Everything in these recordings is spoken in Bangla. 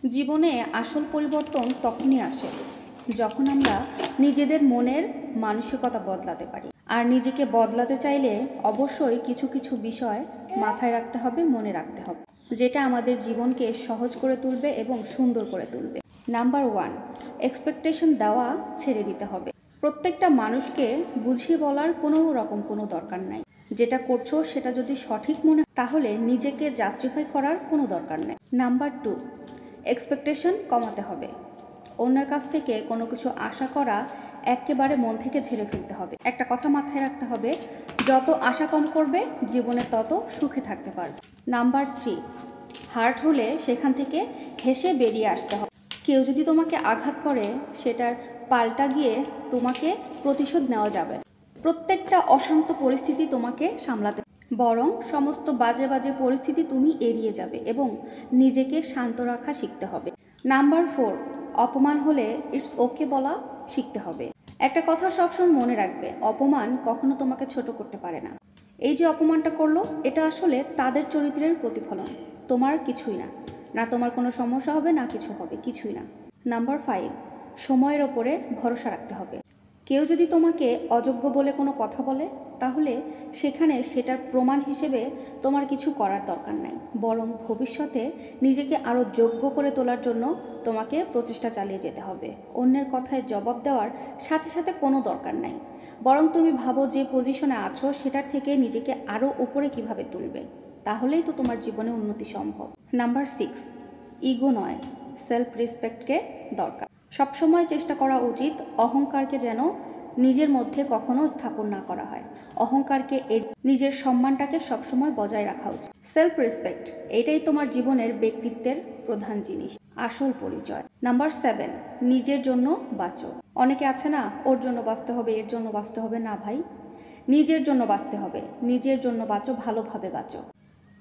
জীবনে আসল পরিবর্তন তখনই আসে যখন আমরা নিজেদের মনের মানসিকতা বদলাতে পারি। আর নিজেকে বদলাতে চাইলে অবশ্যই কিছু কিছু বিষয় মাথায় রাখতে হবে, মনে রাখতে হবে, যেটা আমাদের জীবনকে সহজ করে তুলবে এবং সুন্দর করে তুলবে। নাম্বার 1, এক্সপেকটেশন দেওয়া ছেড়ে দিতে হবে। প্রত্যেকটা মানুষকে বুঝিয়ে বলার কোনো দরকার নাই। যেটা করছো সেটা যদি সঠিক মনে তাহলে নিজেকে জাস্টিফাই করার কোনো দরকার নেই। নাম্বার 2, এক্সপেকটেশন কমাতে হবে। অন্যের কাছ থেকে কোনো কিছু আশা করা একেবারে মন থেকে ঝেড়ে ফেলতে হবে। একটা কথা মাথায় রাখতে হবে, যত আশা কম করবে জীবনে তত সুখে থাকতে পারবে। নাম্বার 3, হার্ট হলে সেখান থেকে হেসে বেরিয়ে আসতে হবে। কেউ যদি তোমাকে আঘাত করে সেটার পাল্টা গিয়ে তোমাকে প্রতিশোধ নেওয়া যাবে। প্রত্যেকটা অশান্ত পরিস্থিতি তোমাকে সামলাতে বরং সমস্ত বাজে বাজে পরিস্থিতি তুমি এড়িয়ে যাবে এবং নিজেকে শান্ত রাখা শিখতে হবে। নাম্বার 4, অপমান হলে ইটস ওকে বলা শিখতে হবে। একটা কথা সবসময় মনে রাখবে, অপমান কখনো তোমাকে ছোট করতে পারে না। এই যে অপমানটা করলো, এটা আসলে তাদের চরিত্রের প্রতিফলন, তোমার কিছুই না। না তোমার কোনো সমস্যা হবে, না কিছু হবে, কিছুই না। নাম্বার 5, সময়ের ওপরে ভরসা রাখতে হবে। কেউ যদি তোমাকে অযোগ্য বলে কোনো কথা বলে তাহলে সেখানে সেটার প্রমাণ হিসেবে তোমার কিছু করার দরকার নাই, বরং ভবিষ্যতে নিজেকে আরও যোগ্য করে তোলার জন্য তোমাকে প্রচেষ্টা চালিয়ে যেতে হবে। অন্যের কথায় জবাব দেওয়ার সাথে সাথে কোনো দরকার নাই, বরং তুমি ভাবো যে পজিশনে আছো সেটার থেকে নিজেকে আরও উপরে কিভাবে তুলবে, তাহলেই তো তোমার জীবনে উন্নতি সম্ভব। নাম্বার 6, ইগো নয়, সেলফ রেসপেক্টকে দরকার। সবসময় চেষ্টা করা উচিত অহংকারকে যেন নিজের মধ্যে কখনো স্থাপন না করা হয়। অহংকারকে নিজের সম্মানটাকে সবসময় বজায় রাখা উচিত। সেলফ রেসপেক্ট, এটাই তোমার জীবনের ব্যক্তিত্বের প্রধান জিনিস, আসল পরিচয়। নাম্বার 7, নিজের জন্য বাঁচো। অনেকে আছে না, ওর জন্য বাঁচতে হবে, এর জন্য বাঁচতে হবে। না ভাই, নিজের জন্য বাঁচতে হবে। নিজের জন্য বাঁচো, ভালোভাবে বাঁচো।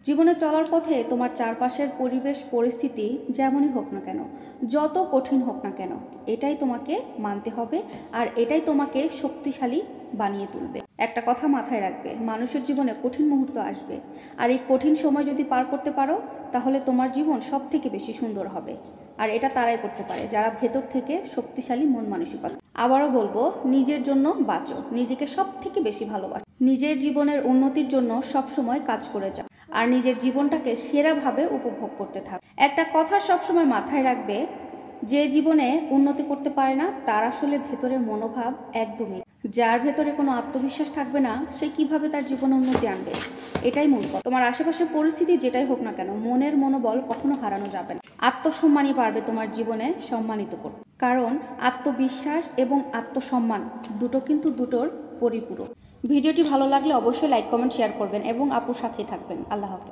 জীবনে চলার পথে তোমার চারপাশের পরিবেশ পরিস্থিতি যেমনই হোক না কেন, যত কঠিন হোক না কেন, এটাই তোমাকে মানতে হবে আর এটাই তোমাকে শক্তিশালী বানিয়ে তুলবে। একটা কথা মাথায় রাখবে, মানুষের জীবনে কঠিন মুহূর্ত আসবে, আর এই কঠিন সময় যদি পার করতে পারো তাহলে তোমার জীবন সব থেকে বেশি সুন্দর হবে। আর এটা তারাই করতে পারে যারা ভেতর থেকে শক্তিশালী মন মানসিকতা। আবারও বলবো, নিজের জন্য বাঁচো, নিজেকে সব থেকে বেশি ভালোবাসো, নিজের জীবনের উন্নতির জন্য সবসময় কাজ করে যাও আর নিজের জীবনটাকে সেরাভাবে উপভোগ করতে থাক। একটা কথা সবসময় মাথায় রাখবে, যে জীবনে উন্নতি করতে পারে না তার আসলে ভেতরে মনোভাব একদমই, যার ভেতরে কোনো আত্মবিশ্বাস থাকবে না সে কিভাবে তার জীবনে উন্নতি আনবে। এটাই মূল কথা। তোমার আশেপাশের পরিস্থিতি যেটাই হোক না কেন, মনের মনোবল কখনো হারানো যাবে না। আত্মসম্মানই পারবে তোমার জীবনে সম্মানিত করতে, কারণ আত্মবিশ্বাস এবং আত্মসম্মান দুটো কিন্তু দুটোর পরিপূরক। ভিডিওটি ভালো লাগলে অবশ্যই লাইক, কমেন্ট, শেয়ার করবেন এবং আপুর সাথেই থাকবেন। আল্লাহ হাফেজ।